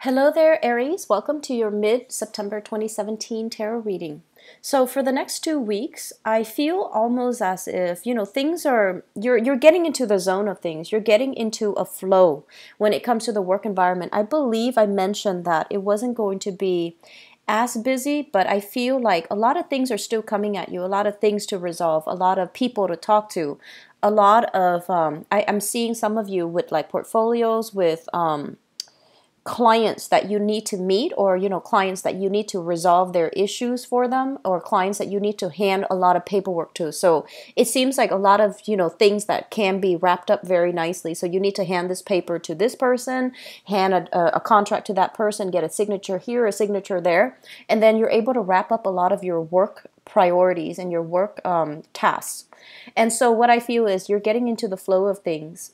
Hello there, Aries. Welcome to your mid-September 2017 tarot reading. So for the next 2 weeks, I feel almost as if, things are, you're getting into the zone of things. You're getting into a flow when it comes to the work environment. I believe I mentioned that it wasn't going to be as busy, but I feel like a lot of things are still coming at you, a lot of things to resolve, a lot of people to talk to, a lot of, I'm seeing some of you with like portfolios, with, clients that you need to meet, or clients that you need to resolve their issues for them, or clients that you need to hand a lot of paperwork to. So it seems like a lot of things that can be wrapped up very nicely. So you need to hand this paper to this person, hand a contract to that person, get a signature here, a signature there, and then you're able to wrap up a lot of your work priorities and your work tasks. And so what I feel is you're getting into the flow of things.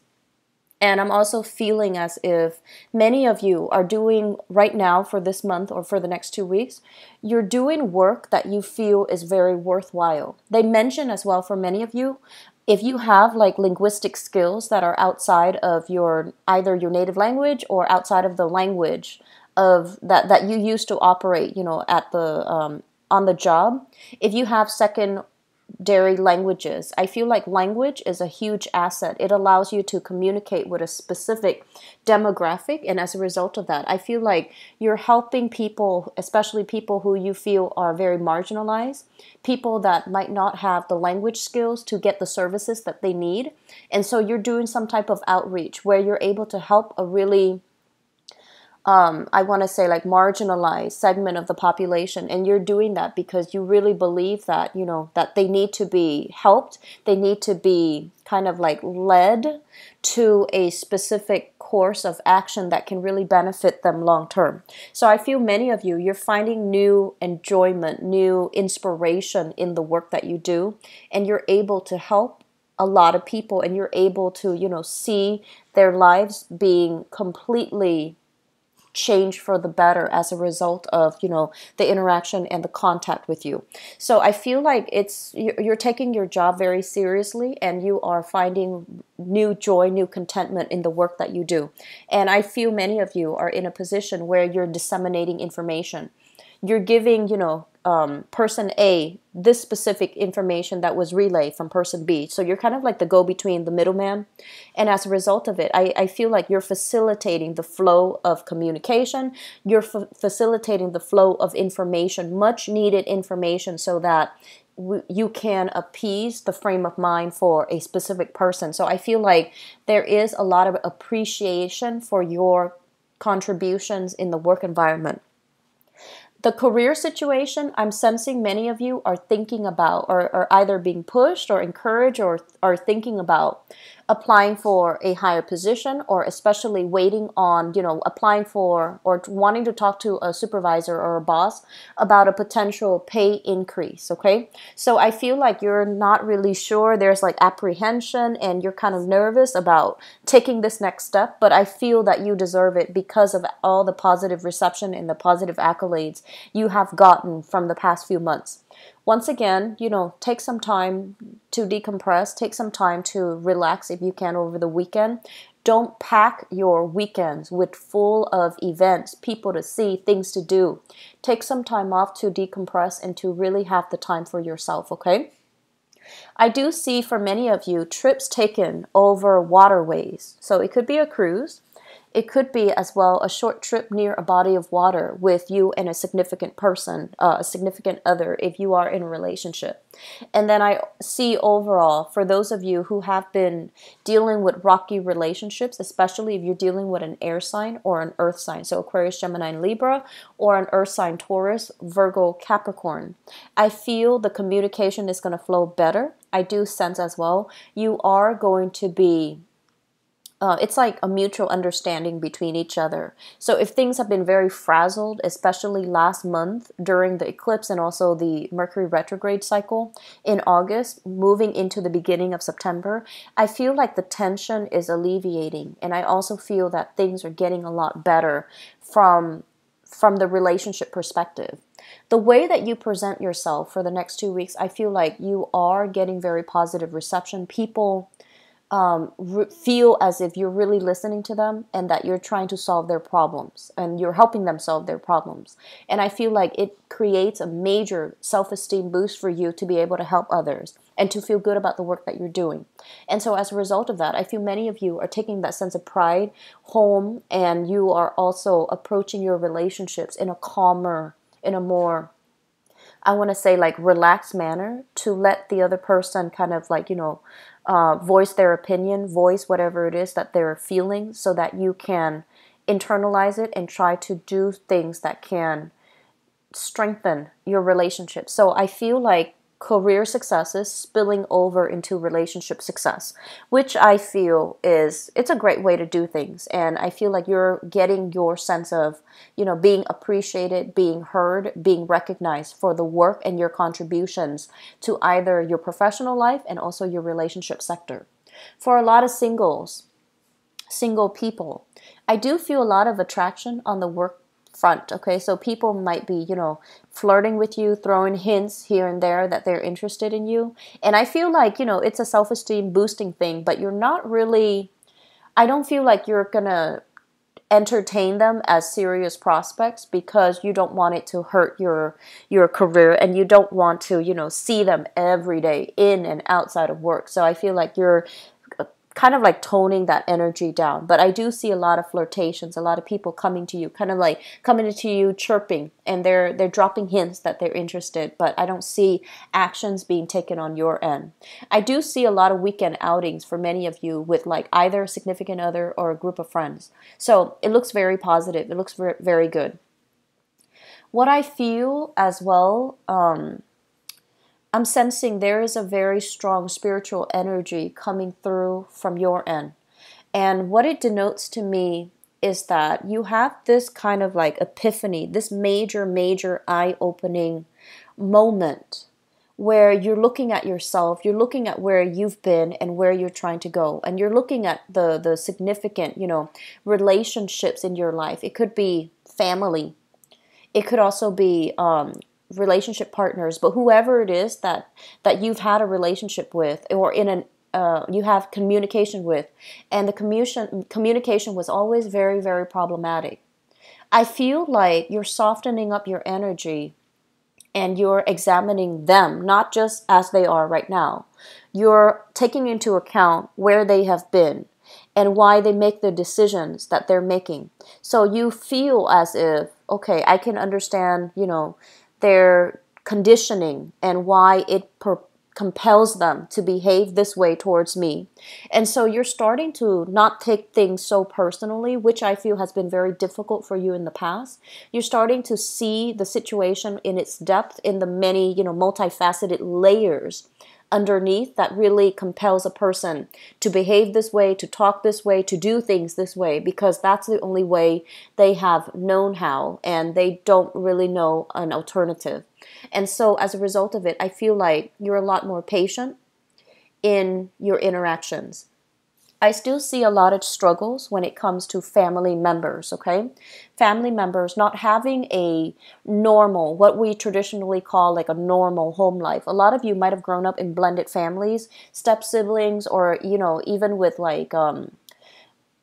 And I'm also feeling as if many of you are doing right now, for this month or for the next 2 weeks, you're doing work that you feel is very worthwhile. They mention as well for many of you, if you have like linguistic skills that are outside of your either your native language or outside of the language of that you used to operate, at the on the job, if you have secondary languages. I feel like language is a huge asset. It allows you to communicate with a specific demographic, and as a result of that, I feel like you're helping people, especially people who you feel are very marginalized, people that might not have the language skills to get the services that they need. And so you're doing some type of outreach where you're able to help a really I want to say like marginalized segment of the population, and you're doing that because you really believe that that they need to be helped, they need to be kind of like led to a specific course of action that can really benefit them long term. So I feel many of you're finding new enjoyment, new inspiration in the work that you do, and you're able to help a lot of people, and you're able to see their lives being completely change for the better as a result of the interaction and the contact with you. So I feel like you're taking your job very seriously, and you are finding new joy, new contentment in the work that you do. And I feel many of you are in a position where you're disseminating information. You're giving person A this specific information that was relayed from person B. So you're kind of like the go-between, the middleman. And as a result of it, I feel like you're facilitating the flow of communication. You're facilitating the flow of information, much needed information, so that you can appease the frame of mind for a specific person. So I feel like there is a lot of appreciation for your contributions in the work environment. The career situation, I'm sensing many of you are thinking about, or either being pushed or encouraged, or are thinking about applying for a higher position, or especially waiting on, applying for or wanting to talk to a supervisor or a boss about a potential pay increase, okay? So I feel like you're not really sure. There's like apprehension, and you're kind of nervous about taking this next step, but I feel that you deserve it because of all the positive reception and the positive accolades you have gotten from the past few months. Once again, take some time to decompress, take some time to relax if you can over the weekend. Don't pack your weekends with full of events, people to see, things to do. Take some time off to decompress and to really have the time for yourself, okay? I do see for many of you trips taken over waterways. So it could be a cruise. It could be as well a short trip near a body of water with you and a significant person, a significant other, if you are in a relationship. And then I see overall, for those of you who have been dealing with rocky relationships, especially if you're dealing with an air sign or an earth sign, so Aquarius, Gemini, and Libra, or an earth sign, Taurus, Virgo, Capricorn, I feel the communication is going to flow better. I do sense as well you are going to be it's like a mutual understanding between each other. So if things have been very frazzled, especially last month during the eclipse and also the Mercury retrograde cycle in August, moving into the beginning of September, I feel like the tension is alleviating. And I also feel that things are getting a lot better from the relationship perspective. The way that you present yourself for the next 2 weeks, I feel like you are getting very positive reception. People feel as if you're really listening to them and that you're trying to solve their problems and you're helping them solve their problems. And I feel like it creates a major self-esteem boost for you to be able to help others and to feel good about the work that you're doing. And so as a result of that, I feel many of you are taking that sense of pride home, and you are also approaching your relationships in a calmer, in a more, I want to say, like, relaxed manner, to let the other person kind of like, voice their opinion, voice whatever it is that they're feeling, so that you can internalize it and try to do things that can strengthen your relationship. So I feel like career success is spilling over into relationship success, which I feel is, it's a great way to do things. And I feel like you're getting your sense of, being appreciated, being heard, being recognized for the work and your contributions to either your professional life and also your relationship sector. For a lot of single people, I do feel a lot of attraction on the work front. Okay, so people might be, flirting with you, throwing hints here and there that they're interested in you. And I feel like, it's a self-esteem boosting thing, but you're not really, I don't feel like you're gonna entertain them as serious prospects, because you don't want it to hurt your career, and you don't want to, see them every day in and outside of work. So I feel like you're kind of like toning that energy down. But I do see a lot of flirtations, a lot of people coming to you, kind of like coming to you chirping, and they're dropping hints that they're interested, but I don't see actions being taken on your end. I do see a lot of weekend outings for many of you with like either a significant other or a group of friends. So it looks very positive. It looks very, very good. What I feel as well, I'm sensing there is a very strong spiritual energy coming through from your end. And what it denotes to me is that you have this kind of like epiphany, this major, major eye-opening moment where you're looking at yourself, you're looking at where you've been and where you're trying to go. And you're looking at the significant, relationships in your life. It could be family. It could also be relationship partners, but whoever it is that you've had a relationship with, or in an you have communication with, and the communication was always very, very problematic. I feel like you're softening up your energy and you're examining them, not just as they are right now. You're taking into account where they have been and why they make the decisions that they're making. So you feel as if, okay, I can understand, their conditioning and why it compels them to behave this way towards me. And so you're starting to not take things so personally, which I feel has been very difficult for you in the past. You're starting to see the situation in its depth, in the many, multifaceted layers underneath that really compels a person to behave this way, to talk this way, to do things this way, because that's the only way they have known how, and they don't really know an alternative. And so as a result of it, I feel like you're a lot more patient in your interactions. I still see a lot of struggles when it comes to family members, okay? Family members not having a normal, what we traditionally call like a normal home life. A lot of you might have grown up in blended families, step siblings, or, even with like,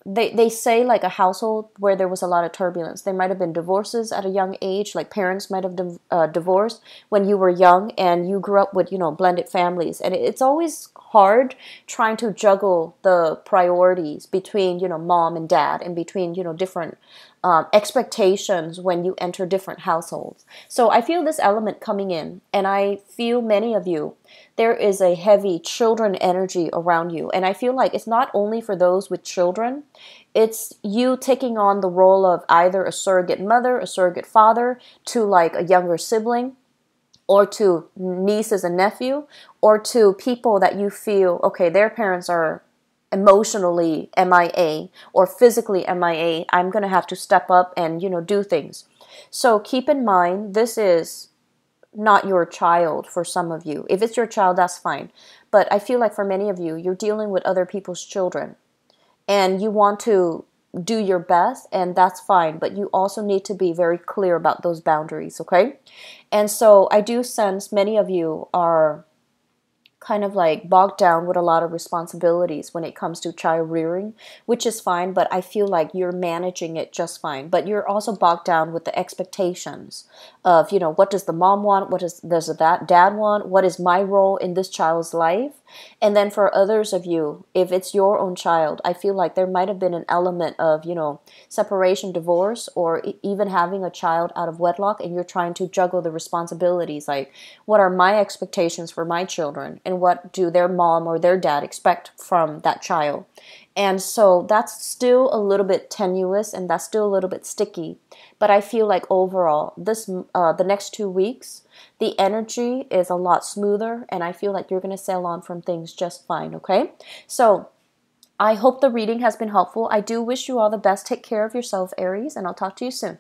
they say like a household where there was a lot of turbulence. There might have been divorces at a young age, like parents might have divorced when you were young, and you grew up with, blended families. And it's always hard trying to juggle the priorities between, mom and dad, and between, different expectations when you enter different households. So I feel this element coming in, and I feel many of you, there is a heavy children energy around you. And I feel like it's not only for those with children, it's you taking on the role of either a surrogate mother, a surrogate father to like a younger sibling, or to nieces and nephew, or to people that you feel, okay, their parents are emotionally MIA or physically MIA. I'm going to have to step up and, do things. So keep in mind, this is not your child for some of you. If it's your child, that's fine. But I feel like for many of you, you're dealing with other people's children, and you want to do your best, and that's fine. But you also need to be very clear about those boundaries, okay? And so I do sense many of you are kind of like bogged down with a lot of responsibilities when it comes to child rearing, which is fine, but I feel like you're managing it just fine. But you're also bogged down with the expectations of, what does the mom want? Does that dad want? What is my role in this child's life? And then for others of you, if it's your own child, I feel like there might have been an element of, separation, divorce, or even having a child out of wedlock, and you're trying to juggle the responsibilities. Like, what are my expectations for my children, and what do their mom or their dad expect from that child? And so that's still a little bit tenuous, and that's still a little bit sticky. But I feel like overall, the next 2 weeks, the energy is a lot smoother, and I feel like you're going to sail on from things just fine, okay? So I hope the reading has been helpful. I do wish you all the best. Take care of yourself, Aries, and I'll talk to you soon.